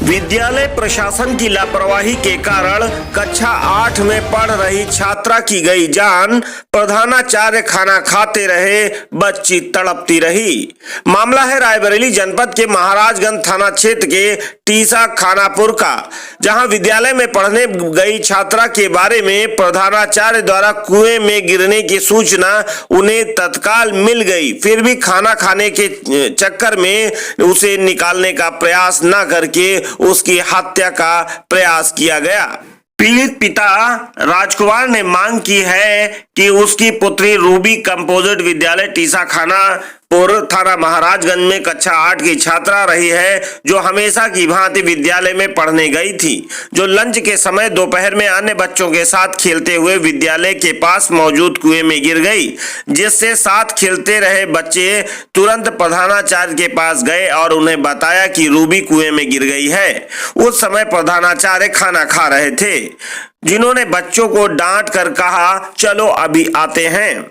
विद्यालय प्रशासन की लापरवाही के कारण कक्षा 8 में पढ़ रही छात्रा की गई जान। प्रधानाचार्य खाना खाते रहे, बच्ची तड़पती रही। मामला है रायबरेली जनपद के महाराजगंज थाना क्षेत्र के टीसा खानापुर का, जहां विद्यालय में पढ़ने गई छात्रा के बारे में प्रधानाचार्य द्वारा कुएं में गिरने की सूचना उन्हें तत्काल मिल गई, फिर भी खाना खाने के चक्कर में उसे निकालने का प्रयास न करके उसकी हत्या का प्रयास किया गया। पीड़ित पिता राजकुमार ने मांग की है कि उसकी पुत्री रूबी कंपोजिट विद्यालय टीसा खानापुर थाना महाराजगंज में कक्षा 8 की छात्रा रही है, जो हमेशा की भांति विद्यालय में पढ़ने गई थी, जो लंच के समय दोपहर में अन्य बच्चों के साथ खेलते हुए विद्यालय के पास मौजूद कुएं में गिर गई, जिससे साथ खेलते रहे बच्चे तुरंत प्रधानाचार्य के पास गए और उन्हें बताया कि रूबी कुएं में गिर गई है। उस समय प्रधानाचार्य खाना खा रहे थे, जिन्होंने बच्चों को डांट कर कहा, चलो अभी आते हैं।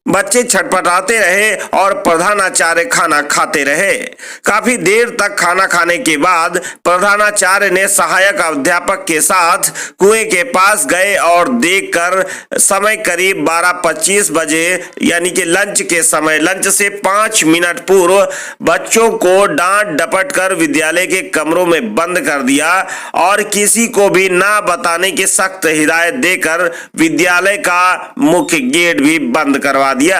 बच्चे छटपटाते रहे और प्रधानाचार्य खाना खाते रहे। काफी देर तक खाना खाने के बाद प्रधानाचार्य ने सहायक अध्यापक के साथ कुएं के पास गए और देखकर समय करीब 12:25 बजे यानी कि लंच के समय, लंच से 5 मिनट पूर्व बच्चों को डांट डपट कर विद्यालय के कमरों में बंद कर दिया और किसी को भी ना बताने की सख्त हिदायत देकर विद्यालय का मुख्य गेट भी बंद करवा दिया।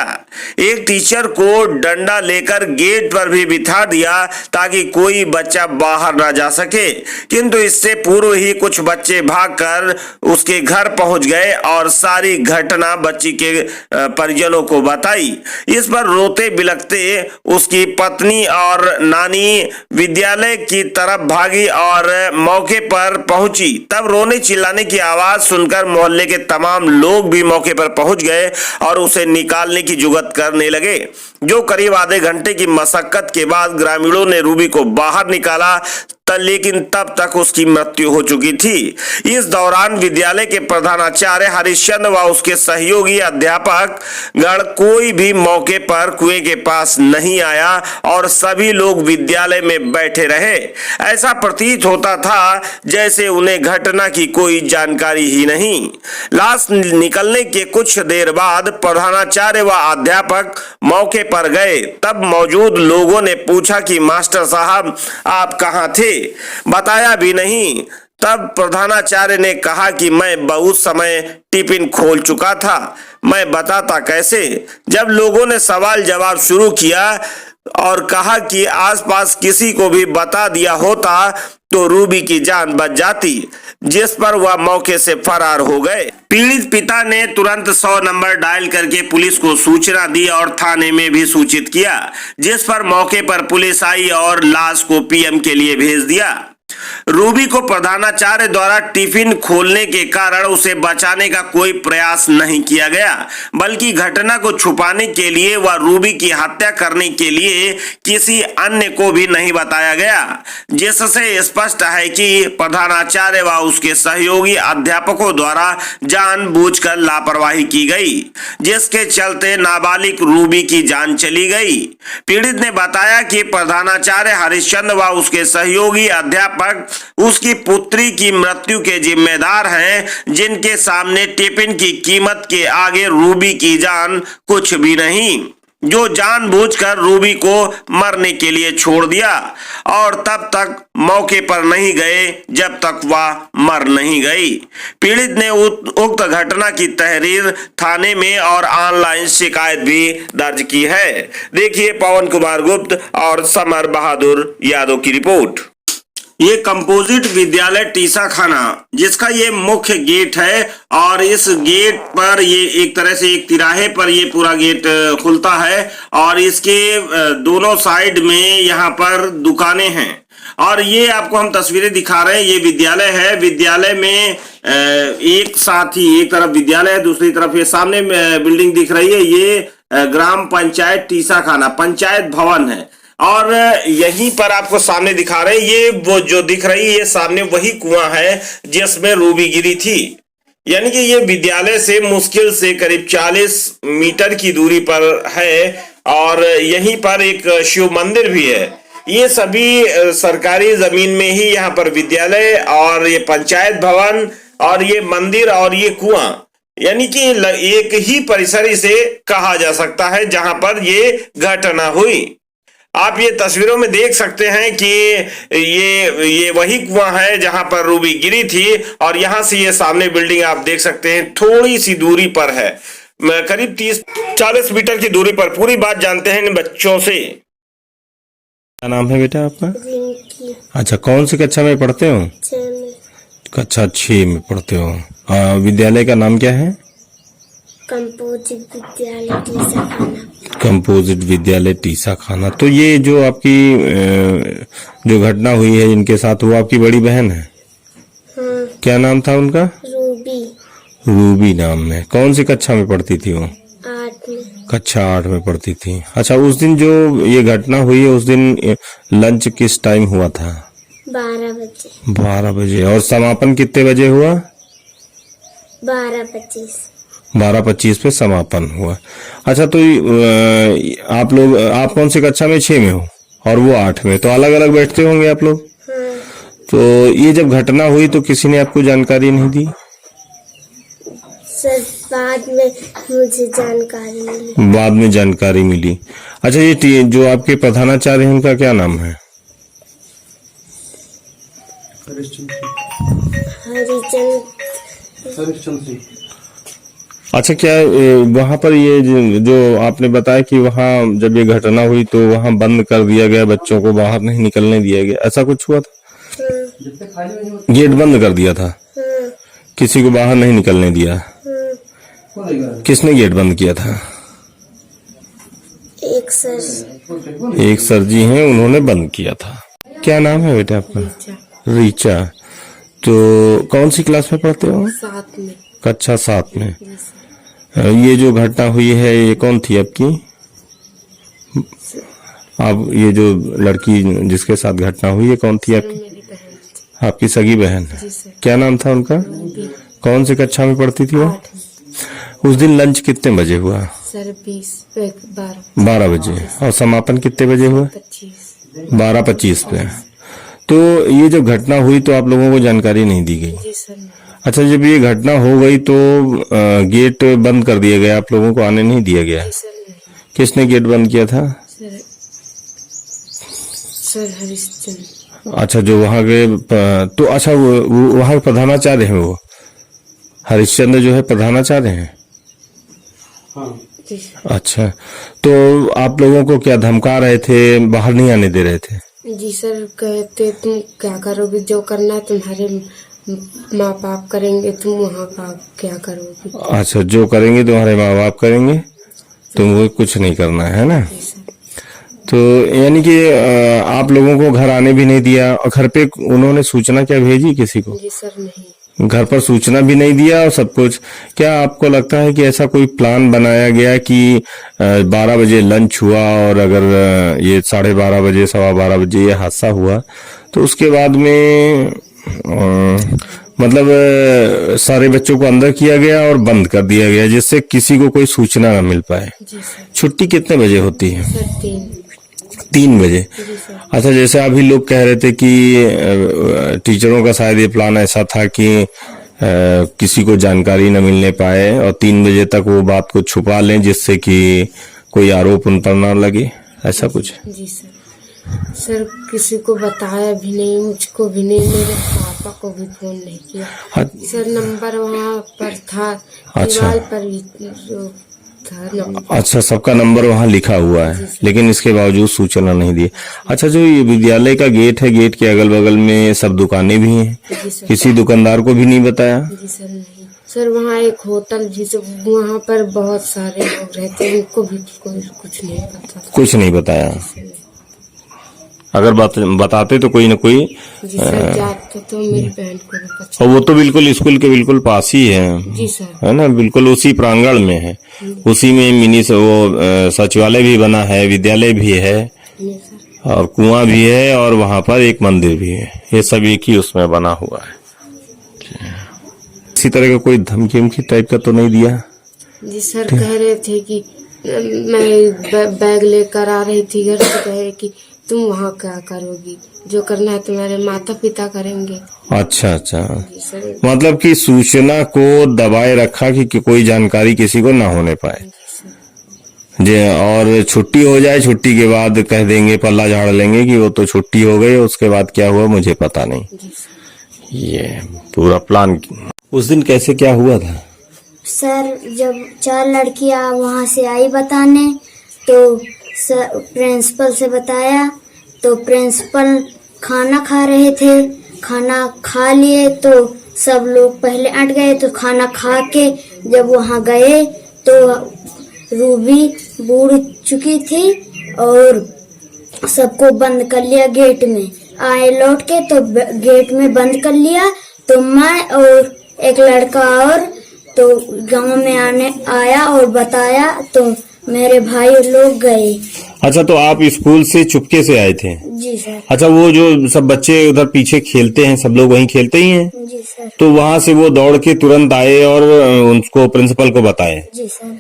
एक टीचर को डंडा लेकर गेट पर भी बिठा दिया ताकि कोई बच्चा बाहर ना जा सके, किंतु इससे पूर्व ही कुछ बच्चे भागकर उसके घर पहुंच गए और सारी घटना बच्ची के परिजनों को बताई। इस पर रोते बिलखते उसकी पत्नी और नानी विद्यालय की तरफ भागी और मौके पर पहुंची। तब रोने चिल्लाने की आवाज सुनकर मोहल्ले के तमाम लोग भी मौके पर पहुंच गए और उसे निकालने की जुगत करने लगे, जो करीब आधे घंटे की मशक्कत के बाद ग्रामीणों ने रूबी को बाहर निकाला, लेकिन तब तक उसकी मृत्यु हो चुकी थी। इस दौरान विद्यालय के प्रधानाचार्य हरिश्चंद्र व उसके सहयोगी अध्यापक गण कोई भी मौके पर कुएं के पास नहीं आया और सभी लोग विद्यालय में बैठे रहे। ऐसा प्रतीत होता था जैसे उन्हें घटना की कोई जानकारी ही नहीं। लाश निकलने के कुछ देर बाद प्रधानाचार्य व अध्यापक मौके पर गए। तब मौजूद लोगों ने पूछा कि मास्टर साहब आप कहाँ थे? बताया भी नहीं। तब प्रधानाचार्य ने कहा कि मैं बहुत समय टिफिन खोल चुका था, मैं बताता कैसे। जब लोगों ने सवाल जवाब शुरू किया और कहा कि आसपास किसी को भी बता दिया होता तो रूबी की जान बच जाती, जिस पर वह मौके से फरार हो गए। पीड़ित पिता ने तुरंत 100 नंबर डायल करके पुलिस को सूचना दी और थाने में भी सूचित किया, जिस पर मौके पर पुलिस आई और लाश को पीएम के लिए भेज दिया। रूबी को प्रधानाचार्य द्वारा टिफिन खोलने के कारण उसे बचाने का कोई प्रयास नहीं किया गया, बल्कि घटना को छुपाने के लिए व रूबी की हत्या करने के लिए किसी अन्य को भी नहीं बताया गया, जिससे स्पष्ट है कि प्रधानाचार्य व उसके सहयोगी अध्यापकों द्वारा जानबूझकर लापरवाही की गई, जिसके चलते नाबालिग रूबी की जान चली गई। पीड़ित ने बताया कि प्रधानाचार्य हरिश्चंद्र व उसके सहयोगी अध्यापक उसकी पुत्री की मृत्यु के जिम्मेदार हैं, जिनके सामने टिफिन की कीमत के आगे रूबी की जान कुछ भी नहीं, जो जानबूझकर रूबी को मरने के लिए छोड़ दिया और तब तक मौके पर नहीं गए जब तक वह मर नहीं गई। पीड़ित ने उक्त घटना की तहरीर थाने में और ऑनलाइन शिकायत भी दर्ज की है। देखिए पवन कुमार गुप्त और समर बहादुर यादव की रिपोर्ट। ये कंपोजिट विद्यालय टीसा खाना, जिसका ये मुख्य गेट है और इस गेट पर ये एक तरह से एक तिराहे पर ये पूरा गेट खुलता है और इसके दोनों साइड में यहाँ पर दुकानें हैं और ये आपको हम तस्वीरें दिखा रहे हैं। ये विद्यालय है। विद्यालय में एक साथ ही एक तरफ विद्यालय है, दूसरी तरफ ये सामने बिल्डिंग दिख रही है, ये ग्राम पंचायत टीसा खाना पंचायत भवन है और यहीं पर आपको सामने दिखा रहे हैं, ये वो जो दिख रही है ये सामने वही कुआं है जिसमें रूबी गिरी थी। यानी कि ये विद्यालय से मुश्किल से करीब 40 मीटर की दूरी पर है और यहीं पर एक शिव मंदिर भी है। ये सभी सरकारी जमीन में ही यहाँ पर विद्यालय और ये पंचायत भवन और ये मंदिर और ये कुआं, यानी कि एक ही परिसर इसे कहा जा सकता है जहां पर ये घटना हुई। आप ये तस्वीरों में देख सकते हैं कि ये वही कुआं है जहां पर रूबी गिरी थी और यहां से ये सामने बिल्डिंग आप देख सकते हैं थोड़ी सी दूरी पर है, करीब 30-40 मीटर की दूरी पर। पूरी बात जानते हैं इन बच्चों से। क्या नाम है बेटा आपका? रिंकी। अच्छा, कौन सी कक्षा में पढ़ते हो? 6 में। कक्षा 6 में पढ़ते हो। विद्यालय का नाम क्या है? कंपोजिट विद्यालय टीसा खाना। कंपोजिट विद्यालय टीसा खाना। तो ये जो आपकी जो घटना हुई है इनके साथ, वो आपकी बड़ी बहन है? हाँ। क्या नाम था उनका? रूबी। रूबी नाम है। कौन सी कक्षा में पढ़ती थी वो? 8 में। कक्षा 8 में पढ़ती थी। अच्छा, उस दिन जो ये घटना हुई है उस दिन लंच किस टाइम हुआ था? 12 बजे। 12 बजे। और समापन कितने बजे हुआ? 12:25। 12:25 पे समापन हुआ। अच्छा, तो आप कौन सी कक्षा में? 6 में हो और वो 8 में, तो अलग अलग बैठते होंगे आप लोग। हाँ। तो ये जब घटना हुई तो किसी ने आपको जानकारी नहीं दी? सर बाद में मुझे जानकारी मिली। बाद में जानकारी मिली। अच्छा, ये जो आपके प्रधानाचार्य हैं उनका क्या नाम है? हरिचंद। अच्छा, क्या वहां पर ये जो आपने बताया कि वहां जब ये घटना हुई तो वहां बंद कर दिया गया, बच्चों को बाहर नहीं निकलने दिया गया, ऐसा कुछ हुआ था? हाँ। गेट बंद कर दिया था? हाँ। किसी को बाहर नहीं निकलने दिया? हाँ। किसने गेट बंद किया था? एक सर। एक सर जी हैं, उन्होंने बंद किया था। क्या नाम है बेटा आपका? रीचा। तो कौन सी क्लास में पढ़ते हो? 7 में। कक्षा 7 में। ये जो घटना हुई है ये कौन थी आपकी? अब ये जो लड़की जिसके साथ घटना हुई है कौन थी आपकी? मेरी बहन। आपकी सगी बहन। क्या नाम था उनका? कौन सी कक्षा में पढ़ती थी वो? 8 में। उस दिन लंच कितने बजे हुआ? सर 12 बजे। और समापन कितने बजे हुआ? 12:25 पे। तो ये जब घटना हुई तो आप लोगों को जानकारी नहीं दी गई? जी सर। अच्छा, जब ये घटना हो गई तो गेट बंद कर दिया गया, आप लोगों को आने नहीं दिया गया? किसने गेट बंद किया था? सर हरिश्चंद्र। अच्छा, जो वहां के तो अच्छा, वो वहां प्रधानाचार्य हैं, वो हरिश्चंद्र जो है प्रधानाचार्य हैं? हाँ। अच्छा, तो आप लोगों को क्या धमका रहे थे, बाहर नहीं आने दे रहे थे? जी सर, कहते तुम क्या करोगे, जो करना है तुम्हारे माँ बाप करेंगे, तुम वहाँ का क्या करोगे? अच्छा, जो करेंगे तुम्हारे माँ बाप करेंगे, तुमको कुछ नहीं करना है ना? तो यानी कि आप लोगों को घर आने भी नहीं दिया, और घर पे उन्होंने सूचना क्या भेजी किसी को? जी सर नहीं। घर पर सूचना भी नहीं दिया और सब कुछ। क्या आपको लगता है कि ऐसा कोई प्लान बनाया गया कि 12 बजे लंच हुआ और अगर ये 12:30 बजे 12:15 बजे ये हादसा हुआ तो उसके बाद में मतलब सारे बच्चों को अंदर किया गया और बंद कर दिया गया जिससे किसी को कोई सूचना न मिल पाए? जी सर। छुट्टी कितने बजे होती है? सर 3 बजे। जी सर। अच्छा, जैसे अभी लोग कह रहे थे कि टीचरों का शायद ये प्लान ऐसा था कि किसी को जानकारी न मिलने पाए और 3 बजे तक वो बात को छुपा लें जिससे कि कोई आरोप उन पर न लगे, ऐसा कुछ? जी सर। सर किसी को बताया भी नहीं, मुझको भी नहीं, मेरे पापा को भी फोन नहीं किया। हाँ। सर नंबर वहाँ पर था, अच्छा। दीवार पर भी जो था नंबर। अच्छा, सबका नंबर वहाँ लिखा हुआ है, लेकिन इसके बावजूद सूचना नहीं दी। अच्छा, जो ये विद्यालय का गेट है, गेट के अगल बगल में सब दुकानें भी हैं, किसी दुकानदार को भी नहीं बताया? जी सर नहीं। सर वहाँ एक होटल भी, वहाँ पर बहुत सारे लोग रहते हैं, उनको भी कोई कुछ नहीं पता। कुछ नहीं बताया? अगर बताते तो कोई न कोई। जी सर, जाते तो मेरी बहन को भी पता। और वो तो बिल्कुल स्कूल के बिल्कुल पास ही है। जी सर। है ना, बिल्कुल उसी प्रांगण में है, उसी में मिनी से वो सचिवालय भी बना है, विद्यालय भी है और कुआं भी है और वहां पर एक मंदिर भी है, ये सब एक ही उसमें बना हुआ है। इसी तरह का कोई धमकी टाइप का तो नहीं दिया? जी सर, कह रहे थे कि मैं बैग लेकर आ रही थी घर से, कहे कि तुम वहाँ क्या करोगी, जो करना है तुम्हारे माता पिता करेंगे। अच्छा अच्छा, जी सर। मतलब कि सूचना को दबाए रखा कि कोई जानकारी किसी को ना होने पाए जी सर। जी। और छुट्टी हो जाए, छुट्टी के बाद कह देंगे, पल्ला झाड़ लेंगे कि वो तो छुट्टी हो गई, उसके बाद क्या हुआ मुझे पता नहीं। जी सर। ये पूरा प्लान। उस दिन कैसे क्या हुआ था? सर जब 4 लड़कियां वहां से आई बताने, तो सर प्रिंसिपल से बताया, तो प्रिंसिपल खाना खा रहे थे, खाना खा लिए तो सब लोग पहले अट गए, तो खाना खा के जब वहां गए तो रूबी बूढ़ चुकी थी और सबको बंद कर लिया गेट में। आए लौट के तो गेट में बंद कर लिया, तो मैं और एक लड़का और तो गांव में आया और बताया, तो मेरे भाई लोग गए। अच्छा, तो आप स्कूल से चुपके से आए थे? जी सर। अच्छा, वो जो सब बच्चे उधर पीछे खेलते हैं, सब लोग वहीं खेलते ही हैं? जी सर। तो वहां से वो दौड़ के तुरंत आए और उनको प्रिंसिपल को बताए? जी सर।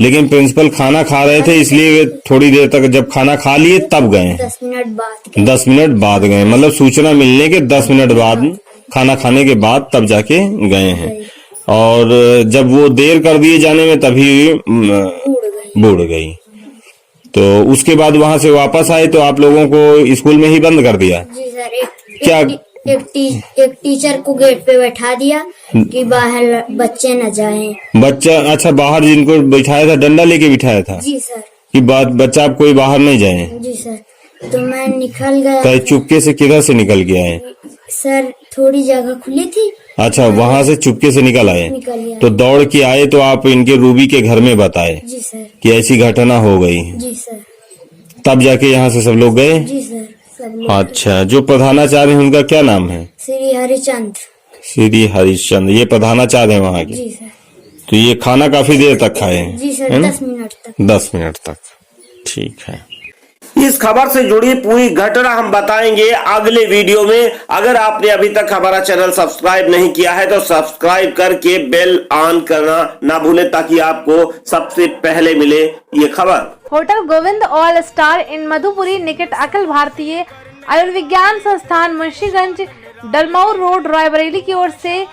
लेकिन प्रिंसिपल खाना खा रहे थे, इसलिए थोड़ी देर तक, जब खाना खा लिए तब गए? 10 मिनट बाद। 10 मिनट बाद गए, मतलब सूचना मिलने के 10 मिनट बाद, खाना खाने के बाद तब जाके गए हैं। और जब वो देर कर दिए जाने में तभी बूढ़ गई। तो उसके बाद वहां से वापस आए तो आप लोगों को स्कूल में ही बंद कर दिया? जी सर। क्या? एक टीचर को गेट पे बैठा दिया कि बाहर बच्चे न जाएं। बच्चा? अच्छा, बाहर जिनको बैठाया था डंडा लेके बिठाया था जी सर। कि बच्चा आप कोई बाहर नहीं जाए? जी सर। तो मैं निकल गया। तो चुपके से किधर से निकल के आए? सर थोड़ी जगह खुली थी। अच्छा, वहां से चुपके से निकल आए? निकल गया। तो दौड़ के आए तो आप इनके रूबी के घर में बताए जी सर। कि ऐसी घटना हो गई? जी सर। तब जाके यहाँ से सब लोग गए? जी सर, सब लोग। अच्छा, जो प्रधानाचार्य हैं उनका क्या नाम है? श्री हरिचंद। श्री हरिश्चंद्र, ये प्रधानाचार्य है वहाँ के? जी सर। तो ये खाना काफी देर तक खाए हैं? जी सर, है ना? 10 मिनट तक। 10 मिनट तक, ठीक है। इस खबर से जुड़ी पूरी घटना हम बताएंगे अगले वीडियो में। अगर आपने अभी तक हमारा चैनल सब्सक्राइब नहीं किया है तो सब्सक्राइब करके बेल ऑन करना ना भूलें, ताकि आपको सबसे पहले मिले ये खबर। होटल गोविंद ऑल स्टार इन मधुपुरी निकट अखिल भारतीय आयुर्विज्ञान संस्थान मुंशीगंज डलमऊ रोड रायबरेली की ओर से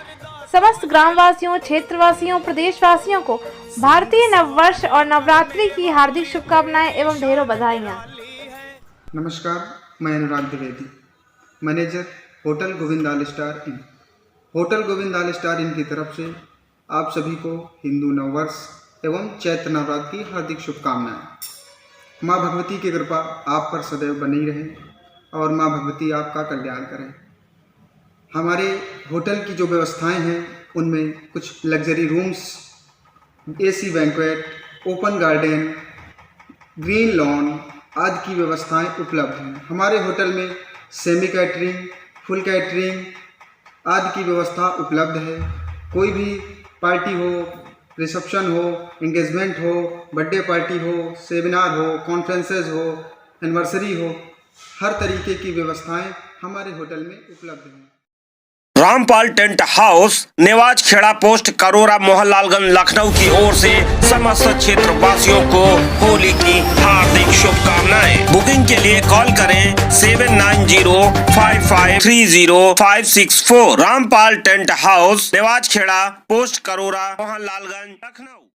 समस्त ग्रामवासियों, क्षेत्रवासियों, प्रदेशवासियों को भारतीय नववर्ष और नवरात्रि की हार्दिक शुभकामनाएं एवं ढेरों बधाइयां। नमस्कार, मैं Anurag Dwivedi, manager hotel Govind all star inn. Hotel Govind all star inn की तरफ से आप सभी को हिंदू नववर्ष एवं चैत्र नवरात्र की हार्दिक शुभकामनाएं। माँ भगवती की कृपा आप पर सदैव बनी रहे और माँ भगवती आपका कल्याण करें। हमारे होटल की जो व्यवस्थाएं हैं उनमें कुछ luxury rooms, AC banquet, open garden, green lawn आदि की व्यवस्थाएं उपलब्ध हैं। हमारे होटल में सेमी कैटरिंग, फुल कैटरिंग आदि की व्यवस्था उपलब्ध है। कोई भी पार्टी हो, रिसेप्शन हो, एंगेजमेंट हो, बर्थडे पार्टी हो, सेमिनार हो, कॉन्फ्रेंसेस हो, एनिवर्सरी हो, हर तरीके की व्यवस्थाएं हमारे होटल में उपलब्ध हैं। Rampal tent house, Nevaj Khera post, Karora, Mohanlalganj, Lucknow की ओर से समस्त क्षेत्र वासियों को होली की हार्दिक शुभकामनाएं। बुकिंग के लिए कॉल करें 7905530564। Rampal tent house, Nevaj Khera post, Karora, Mohanlalganj, Lucknow.